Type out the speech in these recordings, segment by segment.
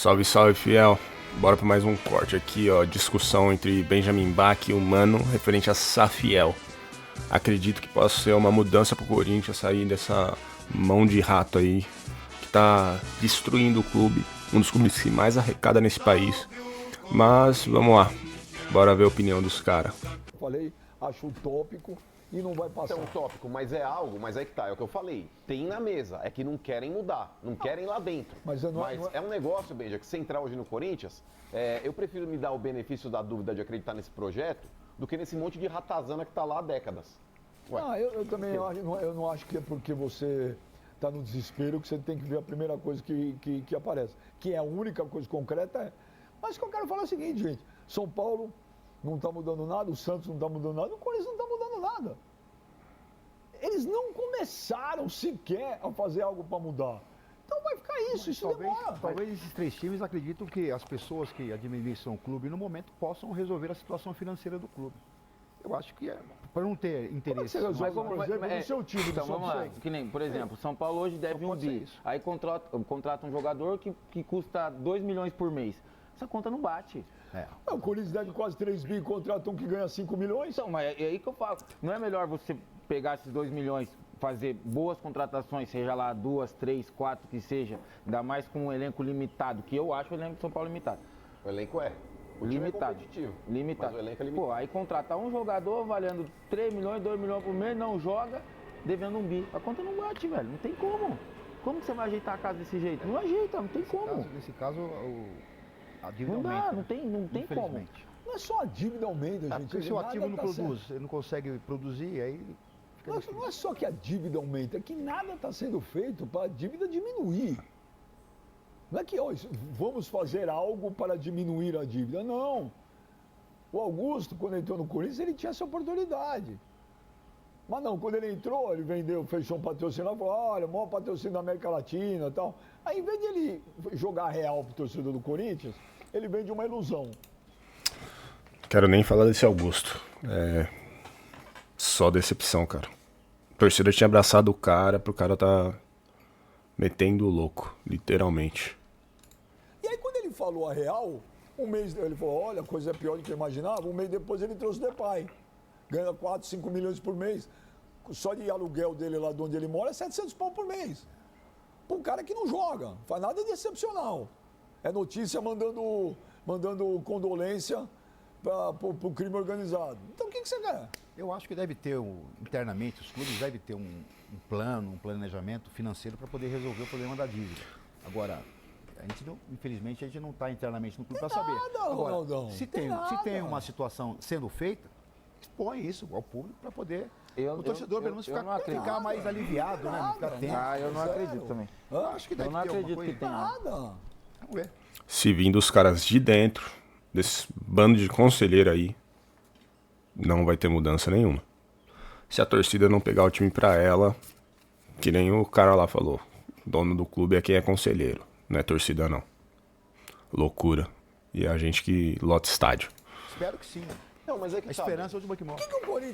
Salve, salve, fiel. Bora para mais um corte aqui, ó. Discussão entre Benjamin Bach e o Mano referente a Safiel. Acredito que possa ser uma mudança pro Corinthians sair dessa mão de rato aí que tá destruindo o clube, um dos clubes que mais arrecada nesse país. Mas vamos lá, bora ver a opinião dos caras. Falei, acho utópico e não vai passar. É utópico, mas é algo, mas é que tá, é o que eu falei. Tem na mesa, é que não querem mudar, não querem lá dentro. Mas é um negócio, Benja, que você entrar hoje no Corinthians, eu prefiro me dar o benefício da dúvida de acreditar nesse projeto do que nesse monte de ratazana que tá lá há décadas. Eu também acho, eu não acho que é porque você está no desespero que você tem que ver a primeira coisa que aparece. Que é a única coisa concreta. Mas o que eu quero falar é o seguinte, gente. São Paulo não está mudando nada, o Santos não está mudando nada, o Corinthians não está mudando nada. Eles não começaram sequer a fazer algo para mudar. Então vai ficar isso, isso demora. Talvez esses três times acreditam que as pessoas que administram o clube no momento possam resolver a situação financeira do clube. Eu acho que para não ter interesse. Como é que você resolve, por exemplo, no seu time? Então vamos lá, que nem, por exemplo, São Paulo hoje deve um bi. Aí contrata um jogador que custa 2 milhões por mês. Essa conta não bate. O Corinthians deve quase 3 bi e contrata um que ganha 5 milhões. Então, mas é aí que eu falo. Não é melhor você pegar esses 2 milhões, fazer boas contratações, seja lá 2, 3, 4 que seja, ainda mais com um elenco limitado, que eu acho o elenco de São Paulo limitado. O elenco é. O limitado. Limitado. Mas o elenco é limitado. Pô, aí contratar um jogador valendo 3 milhões, 2 milhões por mês, não joga, devendo um bi. A conta não bate, velho. Não tem como. Como que você vai ajeitar a casa desse jeito? Não ajeita, não tem como. Nesse caso, a dívida não aumenta. Dá, não tem como. Não é só a dívida aumenta, gente. Porque se o ativo não produz, ele não consegue produzir, aí fica não é só que a dívida aumenta, é que nada está sendo feito para a dívida diminuir. Não é que vamos fazer algo para diminuir a dívida, não. O Augusto, quando entrou no Corinthians, ele tinha essa oportunidade. Mas não, quando ele entrou, ele vendeu, fechou um patrocinador, falou, olha, o maior patrocínio da América Latina e tal. Aí, em vez de ele jogar real pro torcedor do Corinthians, ele vende uma ilusão. Quero nem falar desse Augusto. Só decepção, cara. A torcida tinha abraçado o cara pro cara tá metendo o louco, literalmente. E aí, quando ele falou a real, um mês ele falou, olha, a coisa é pior do que eu imaginava. Um mês depois ele trouxe o Depay. Ganha 4, 5 milhões por mês. Só de aluguel dele lá de onde ele mora é 700 pau por mês. Para um cara que não joga, faz nada de excepcional. É notícia mandando condolência para o crime organizado. Então o que você quer? Eu acho que deve ter, internamente, os clubes devem ter um plano, um planejamento financeiro para poder resolver o problema da dívida. Agora, infelizmente, a gente não está internamente no clube para saber. Agora, se tem uma situação sendo feita, expõe isso ao público para poder o torcedor pelo menos ficar mais aliviado, né? Ficar tenso. Eu não acredito também. Acho que deve ter alguma coisa. Nada. Vamos ver. Se vindo os caras de dentro, desse bando de conselheiro aí, não vai ter mudança nenhuma. Se a torcida não pegar o time pra ela, que nem o cara lá falou, dono do clube é quem é conselheiro, não é torcida não. Loucura. E é a gente que lota estádio. Espero que sim. Não, mas é que a esperança é a última que morre.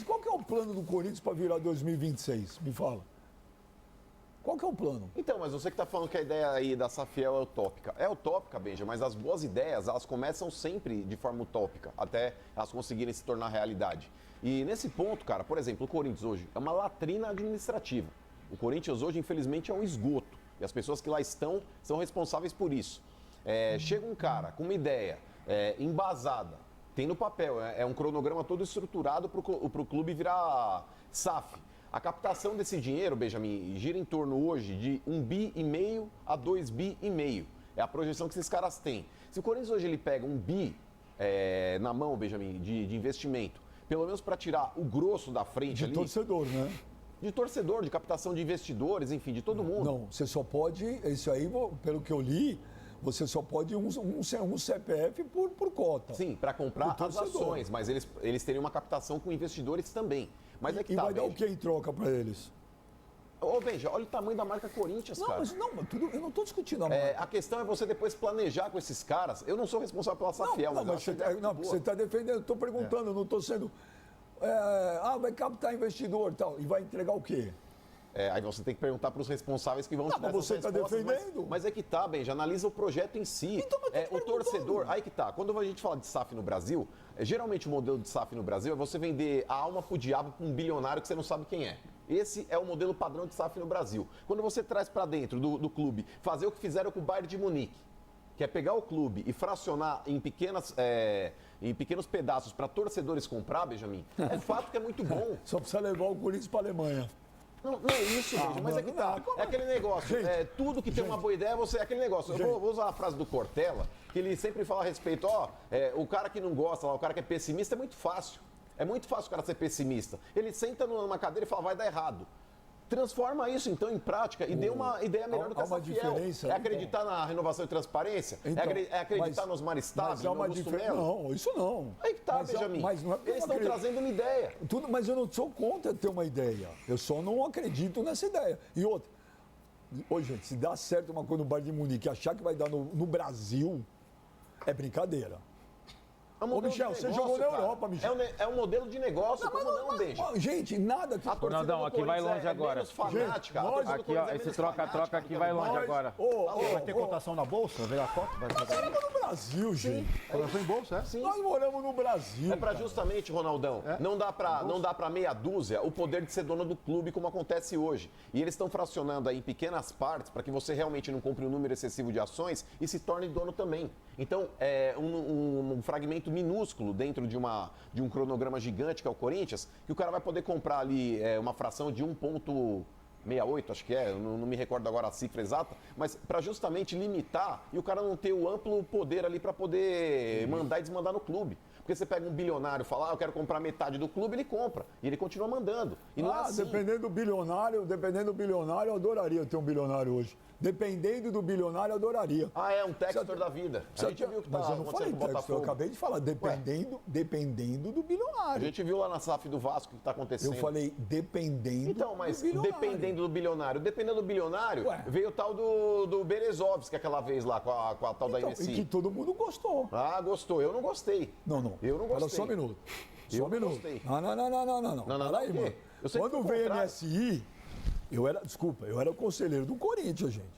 Qual que é o plano do Corinthians para virar 2026? Me fala. Qual que é o plano? Então, mas você que está falando que a ideia aí da Safiel é utópica. É utópica, Benja, mas as boas ideias, elas começam sempre de forma utópica, até elas conseguirem se tornar realidade. E nesse ponto, cara, por exemplo, o Corinthians hoje é uma latrina administrativa. O Corinthians hoje, infelizmente, é um esgoto. E as pessoas que lá estão são responsáveis por isso. Chega um cara com uma ideia embasada, tem no papel, é um cronograma todo estruturado para o clube virar SAF. A captação desse dinheiro, Benjamin, gira em torno hoje de 1,5 bi a 2,5 bi. É a projeção que esses caras têm. Se o Corinthians hoje ele pega 1 bi na mão, Benjamin, de investimento, pelo menos para tirar o grosso da frente ali... De torcedor, né? De torcedor, de captação de investidores, enfim, de todo mundo. Não, você só pode, isso aí, pelo que eu li... Você só pode um CPF por cota. Sim, para comprar as ações, mas eles teriam uma captação com investidores também. Mas e vai dar o que em troca para eles? Ô, Benja, olha o tamanho da marca Corinthians, cara. Mas eu não estou discutindo a marca. A questão é você depois planejar com esses caras. Eu não sou responsável pela Safiel, mas você está defendendo, estou perguntando, não estou sendo... vai captar investidor e tal, e vai entregar o quê? Aí você tem que perguntar para os responsáveis que vão te dar mas essas você está respostas, defendendo. Mas é que tá, Benja, analisa o projeto em si. Então, mas eu tô O te torcedor, perguntando. aí que tá. Quando a gente fala de SAF no Brasil, geralmente o modelo de SAF no Brasil é você vender a alma pro diabo para um bilionário que você não sabe quem é. Esse é o modelo padrão de SAF no Brasil. Quando você traz para dentro do clube, fazer o que fizeram com o Bayern de Munique, que é pegar o clube e fracionar em pequenos pedaços para torcedores comprar, Benjamin, é fato que é muito bom. Só precisa levar o Corinthians para a Alemanha. Não é isso, Benja, mas é que tá. É aquele negócio. Gente, tudo que tem uma boa ideia, é aquele negócio. Eu vou usar a frase do Cortella, que ele sempre fala a respeito, o cara que não gosta, o cara que é pessimista, é muito fácil. É muito fácil o cara ser pessimista. Ele senta numa cadeira e fala, vai dar errado. Transforma isso, então, em prática e dê uma ideia melhor do que há essa uma fiel. diferença, É acreditar na renovação e transparência? É acreditar nos Maristab, no Augusto Melo? Não, isso não. Aí que tá, Mas Benjamin. mas não é porque Eles eu não estão acredito. trazendo uma ideia. Mas eu não sou contra ter uma ideia. Eu só não acredito nessa ideia. E outra, gente, se dá certo uma coisa no Bayern de Munique, achar que vai dar no Brasil, é brincadeira. É um Ô, modelo Michel, de você negócio, jogou na cara. Europa, Michel. É um modelo de negócio, como não, Benja? Gente, nada que... A torcida Não, do aqui vai Corinthians longe agora. menos fanática. Gente, A torcida do Aqui, ó, Corinthians é esse menos troca-troca fanática aqui do vai que longe nós. agora. Vai ter cotação na bolsa? Ver a cota? Vai Nós moramos no Brasil, gente. Cotação em bolsa, é? Sim. Nós moramos no Brasil. É pra justamente, Ronaldão, não dá pra meia dúzia o poder de ser dono do clube como acontece hoje. E eles estão fracionando aí em pequenas partes para que você realmente não compre um número excessivo de ações e se torne dono também. Então, é um fragmento minúsculo dentro de um cronograma gigante que é o Corinthians, que o cara vai poder comprar ali uma fração de 1,68, acho que não me recordo agora a cifra exata, mas para justamente limitar e o cara não ter o amplo poder ali para poder mandar e desmandar no clube. Porque você pega um bilionário e fala, eu quero comprar metade do clube, ele compra. E ele continua mandando. E não é assim. Dependendo do bilionário, eu adoraria ter um bilionário hoje. Dependendo do bilionário, eu adoraria. É um Textor da vida. A gente viu o que tá Mas eu não falei acontecendo com o texto, eu Botafogo. acabei de falar, dependendo do A bilionário. gente viu lá na SAF do Vasco o que está acontecendo. Eu falei dependendo Então, mas do bilionário. dependendo do bilionário, Ué. veio o tal do Berezovski aquela vez lá com a tal da Então, MSI. e que todo mundo gostou. Gostou. Eu não gostei. Não. Eu não Espera gostei. só um minuto. Eu Só um não minuto. gostei. Não. Não, Fala aí, o quê? mano. Eu sempre Quando fui veio contrário. MSI, eu era conselheiro do Corinthians, gente.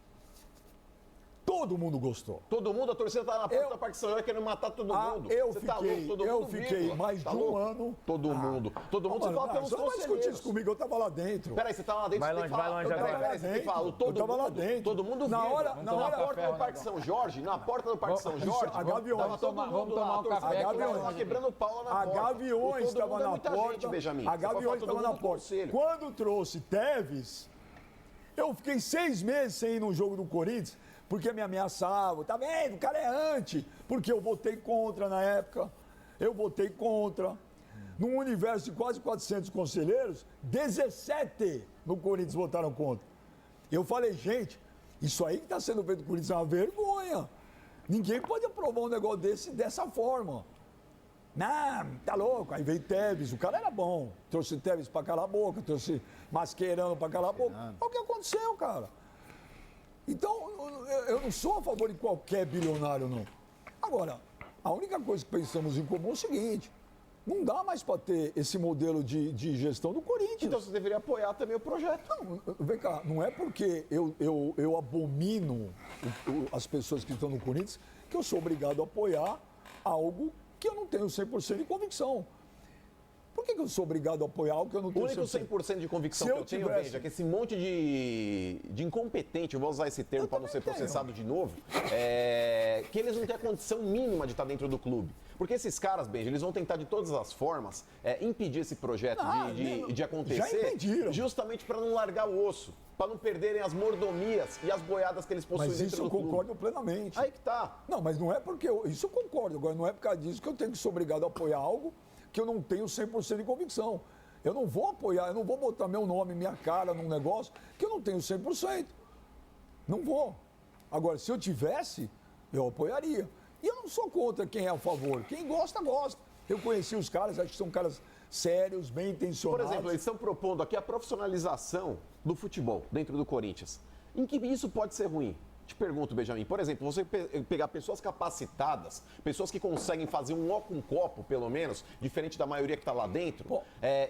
Todo mundo gostou. Todo mundo, a torcida tá na porta da Parque São Jorge querendo matar todo mundo. Eu Você tá louco, fiquei, todo eu mundo, fiquei vírgula. mais Tá de um louco? ano. Todo mundo. Todo mundo, você fala pelos Você não vai discutir conselheiros. isso comigo, eu tava lá dentro. Peraí, você tá lá dentro, Vai você tem que longe, falar. vai longe Peraí, agora. você tem que falar. Eu Todo tava lá mundo, dentro. todo mundo Na vírgula. hora- na hora- porta do Parque São Jorge, na porta do Parque São Jorge, A Gaviões. tava todo mundo Vamos lá, tomar a um torcida café do que vai Corinthians tava longe. quebrando pau lá na A porta. Gaviões O todo estava mundo é na muita porta. gente, Benjamin. A Só fala Gaviões todo estava na mundo do porta. conselho. Quando trouxe Tevez, eu fiquei 6 meses sem ir no jogo do Corinthians, porque me ameaçavam. Tá vendo? O cara é anti. Porque eu votei contra na época. Eu votei contra. Num universo de quase 400 conselheiros, 17 no Corinthians votaram contra. Eu falei, gente, isso aí que está sendo feito no Corinthians é uma vergonha. Ninguém pode aprovar um negócio dessa forma. Não, tá louco. Aí veio Tevez, o cara era bom. Trouxe Tevez para calar a boca, trouxe Mascherano para calar a boca. Olha o que aconteceu, cara. Então, eu não sou a favor de qualquer bilionário, não. Agora, a única coisa que pensamos em comum é o seguinte: não dá mais para ter esse modelo de gestão do Corinthians. Então você deveria apoiar também o projeto. Não, vem cá, não é porque eu abomino as pessoas que estão no Corinthians que eu sou obrigado a apoiar algo que eu não tenho 100% de convicção. Por que eu sou obrigado a apoiar algo que eu não O tenho único 100%? 100% de convicção Se que eu eu tenho, tivesse- Benja, é que esse monte de incompetente, eu vou usar esse termo Eu para não ser também tenho. processado de novo, que eles não têm a condição mínima de estar dentro do clube. Porque esses caras, Benja, eles vão tentar de todas as formas impedir esse projeto de já acontecer, impediram. justamente para não largar o osso, para não perderem as mordomias e as boiadas que eles possuem Mas dentro isso eu do clube. concordo plenamente. Aí que tá. Não, mas não é porque isso eu concordo. Agora, não é por causa disso que eu tenho que ser obrigado a apoiar algo que eu não tenho 100% de convicção. Eu não vou apoiar, eu não vou botar meu nome, minha cara num negócio que eu não tenho 100%. Não vou. Agora, se eu tivesse, eu apoiaria. E eu não sou contra quem é a favor. Quem gosta, gosta. Eu conheci os caras, acho que são caras sérios, bem Por intencionados. exemplo, eles estão propondo aqui a profissionalização do futebol dentro do Corinthians. Em que isso pode ser ruim? Te pergunto, Benjamin, por exemplo, você pegar pessoas capacitadas, pessoas que conseguem fazer um ó com um copo, pelo menos, diferente da maioria que está lá dentro,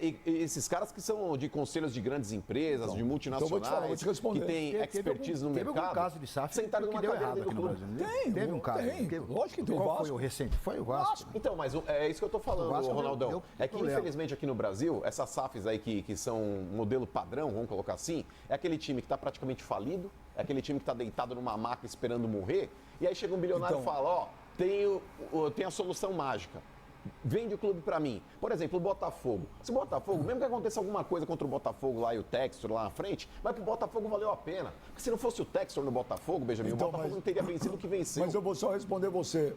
e esses caras que são de conselhos de grandes empresas, de multinacionais, que têm expertise no mercado, teve algum caso de SAF sentaram numa deu cadeira errado dentro aqui do no clube. Brasil. Teve um caso. Lógico que tem o Qual Vasco. foi o recente? Foi o Vasco. Então, mas é isso que eu estou falando, Vasco Ronaldão. deu É que, problema. infelizmente, aqui no Brasil, essas SAFs aí que são modelo padrão, vamos colocar assim, é aquele time que está praticamente falido, é aquele time que está deitado numa maca esperando morrer, e aí chega um bilionário e fala, ó, tenho a solução mágica. Vende o clube pra mim. Por exemplo, o Botafogo. Se o Botafogo, mesmo que aconteça alguma coisa contra o Botafogo lá e o Textor lá na frente, mas pro Botafogo valeu a pena. Porque se não fosse o Textor no Botafogo, Benjamin, Então, o Botafogo não teria vencido o que venceu. Mas eu vou só responder você.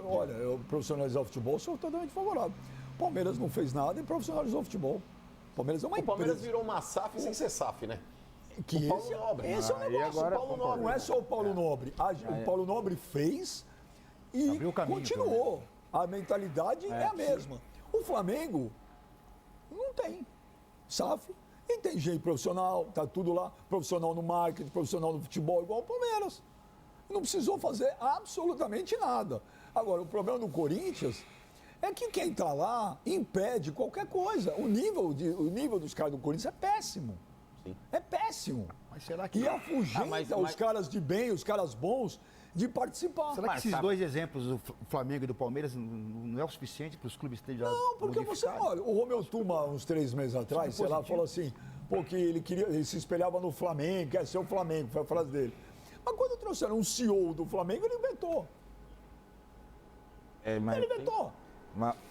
Olha, eu profissionalizar o futebol, sou totalmente favorável. Palmeiras não fez nada e profissionalizou o futebol. Palmeiras é uma O Palmeiras empresa. virou uma SAF sem ser SAF, né? Que o Paulo Nobre. Esse é o negócio. agora O Paulo Nobre. Não é só o Paulo Nobre. O Paulo Nobre fez e Abriu o caminho, continuou. A mentalidade é a mesma. O Flamengo não tem SAF e tem gente profissional, tá tudo lá, profissional no marketing, profissional no futebol, igual o Palmeiras. Não precisou fazer absolutamente nada. Agora, o problema do Corinthians é que quem está lá impede qualquer coisa. O nível dos caras do Corinthians é péssimo. Sim. É péssimo. Mas será que... E afugenta os caras de bem, os caras bons, de participar. Será que esses dois exemplos, do Flamengo e do Palmeiras, não é o suficiente para os clubes terem já Não, porque você, olha, o Romeu Tuma, uns 3 meses atrás, sei lá, falou assim, pô, que ele se espelhava no Flamengo, quer ser o Flamengo, foi a frase dele. Mas quando trouxeram um CEO do Flamengo, ele inventou. Ele inventou.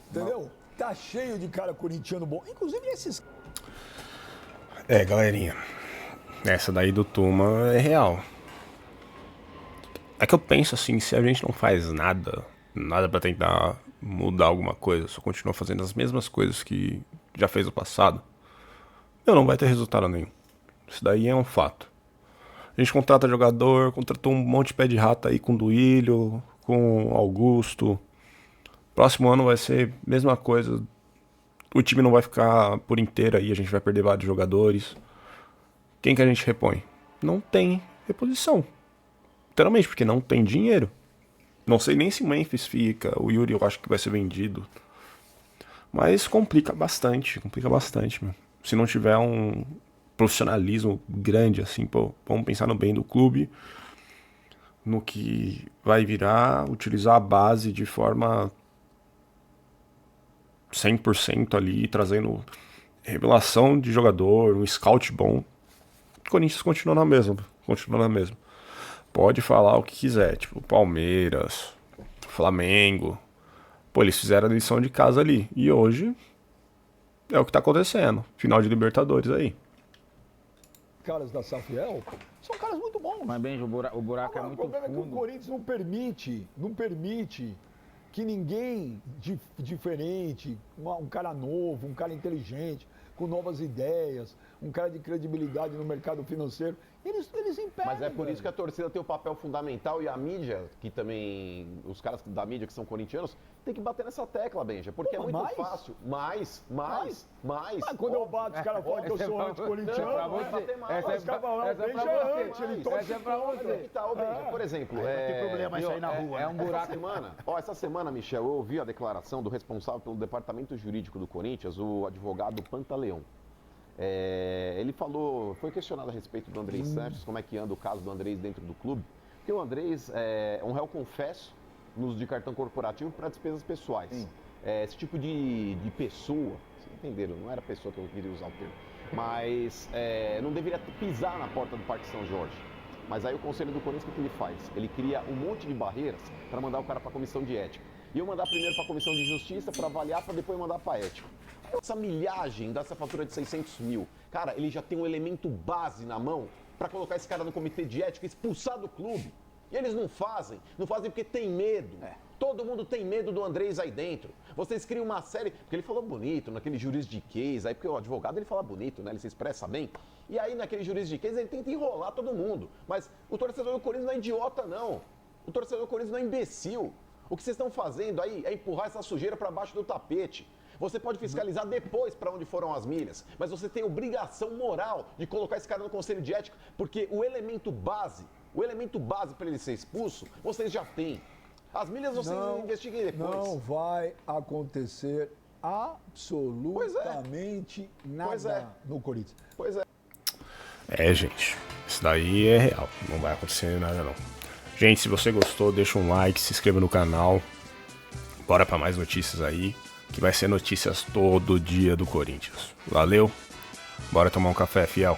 Entendeu? Tá cheio de cara corintiano bom. Inclusive esses. Galerinha. Essa daí do Tuma é real. É que eu penso assim, se a gente não faz nada pra tentar mudar alguma coisa, só continua fazendo as mesmas coisas que já fez no passado, não vai ter resultado nenhum. Isso daí é um fato. A gente contrata jogador, contratou um monte de pé de rato aí com Duílio, com Augusto. Próximo ano vai ser a mesma coisa. O time não vai ficar por inteiro aí, a gente vai perder vários jogadores. Quem que a gente repõe? Não tem reposição. Literalmente, porque não tem dinheiro. Não sei nem se o Memphis fica. O Yuri eu acho que vai ser vendido. Mas complica bastante, meu. Se não tiver um profissionalismo grande, assim, pô, vamos pensar no bem do clube, no que vai virar, utilizar a base de forma 100% ali, trazendo revelação de jogador, um scout bom. O Corinthians continua na mesma. Pode falar o que quiser, tipo Palmeiras, Flamengo. Pô, eles fizeram a lição de casa ali. E hoje é o que tá acontecendo. Final de Libertadores aí. Caras da Safiel são caras muito bons. Mas, Benjo, o buraco é muito fundo. O problema é que o fundo. Corinthians não permite que ninguém diferente, um cara novo, um cara inteligente, com novas ideias, um cara de credibilidade no mercado financeiro, eles impedem. Mas é por isso que a torcida tem um papel fundamental e a mídia, que também, os caras da mídia que são corintianos, tem que bater nessa tecla, Benja, porque é muito fácil. Mais. Mas quando eu bato, os caras falam que eu sou anticorintiano. Essa é pra você. Por exemplo, tem problema isso aí na rua. É um buraco. Essa semana, Michel, eu ouvi a declaração do responsável pelo departamento jurídico do Corinthians, o advogado Pantaleão. Ele foi questionado a respeito do Andrés Sanches, como é que anda o caso do Andrés dentro do clube, porque o Andrés é um réu confesso no uso de cartão corporativo para despesas pessoais. Esse tipo de pessoa, vocês entenderam, não era pessoa que eu queria usar o termo, mas não deveria pisar na porta do Parque São Jorge. Mas aí o Conselho do Corinthians, o que ele faz? Ele cria um monte de barreiras para mandar o cara para a comissão de ética. E eu mandar primeiro para a comissão de justiça para avaliar, para depois mandar para a ética. Essa milhagem dessa fatura de 600 mil, cara, ele já tem um elemento base na mão para colocar esse cara no comitê de ética e expulsar do clube. E eles não fazem porque tem medo. Todo mundo tem medo do Andrés aí dentro. Vocês criam uma série, porque ele falou bonito naquele juridiquês, aí porque o advogado ele fala bonito, né? Ele se expressa bem. E aí naquele juridiquês ele tenta enrolar todo mundo. Mas o torcedor do Corinthians não é idiota, não. O torcedor do Corinthians não é imbecil. O que vocês estão fazendo aí é empurrar essa sujeira para baixo do tapete. Você pode fiscalizar depois para onde foram as milhas, mas você tem obrigação moral de colocar esse cara no conselho de ética, porque o elemento base O elemento base para ele ser expulso, vocês já têm. As milhas vocês investiguem depois. Não vai acontecer absolutamente nada no Corinthians. Pois é. Gente, isso daí é real, não vai acontecer nada não. Gente, se você gostou, deixa um like, se inscreva no canal. Bora pra mais notícias aí, que vai ser notícias todo dia do Corinthians. Valeu, bora tomar um café, fiel.